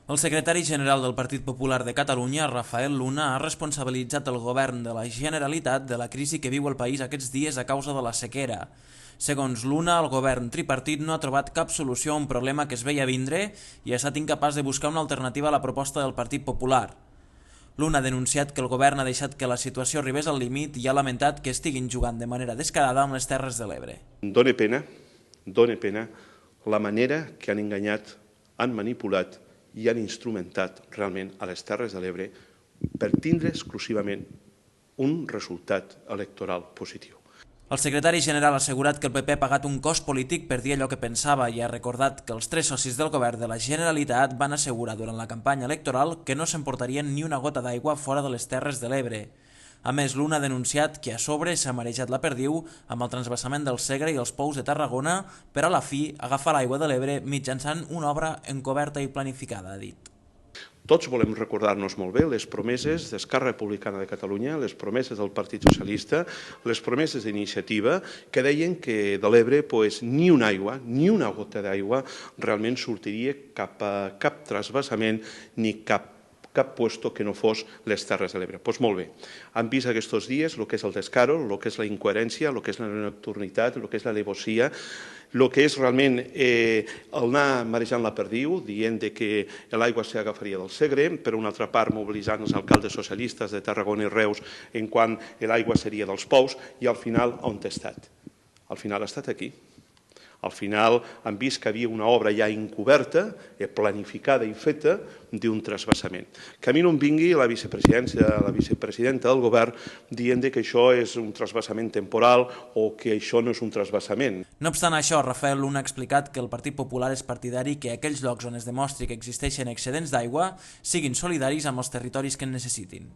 El secretari general del Partit Popular de Catalunya, Rafael Luna, ha responsabilitzat el govern de la Generalitat de la crisi que viu el país aquests dies a causa de la sequera. Segons Luna, el govern tripartit no ha trobat cap solució a un problema que es veia vindre i ha estat incapaç de buscar una alternativa a la proposta del Partit Popular. Luna ha denunciat que el govern ha deixat que la situació arribés al límit i ha lamentat que estiguin jugant de manera descarada amb les Terres de l'Ebre. Dóna pena la manera que han enganyat, han manipulat i han instrumentat realment a les Terres de l'Ebre per tindre exclusivament un resultat electoral positiu. El secretari general ha assegurat que el PP ha pagat un cost polític per dir allò que pensava i ha recordat que els 3 socis del govern de la Generalitat van assegurar durant la campanya electoral que no s'emportarien ni una gota d'aigua fora de les Terres de l'Ebre. A més, Luna ha denunciat que a sobre s'ha marejat la perdiu amb el transvasament del Segre i els pous de Tarragona per a la fi agafar l'aigua de l'Ebre mitjançant una obra encoberta i planificada, ha dit. Tots volem recordar-nos molt bé les promeses d'Esquerra Republicana de Catalunya, les promeses del Partit Socialista, les promeses d'Iniciativa, que deien que de l'Ebre ni una aigua, ni una gota d'aigua realment sortiria cap a cap transvasament ni cap puesto que no fos les Terres de l'Ebre. Doncs molt bé, han vist aquests dies el que és el descaro, el que és la incoherència, el que és la nocturnitat, el que és la levosia, el que és realment anar marejant la perdiu, dient que l'aigua s'agafaria del Segre, per una altra part mobilitzant els alcaldes socialistes de Tarragona i Reus en quant l'aigua seria dels pous, i al final on ha estat? Al final ha estat aquí. Al final han vist que havia una obra ja encoberta, planificada i feta d'un transvasament. Que a mi no em vingui la vicepresidenta del govern dient que això és un transvasament temporal o que això no és un transvasament. No obstant això, Rafael Luna ha explicat que el Partit Popular és partidari que aquells llocs on es demostri que existeixen excedents d'aigua siguin solidaris amb els territoris que en necessitin.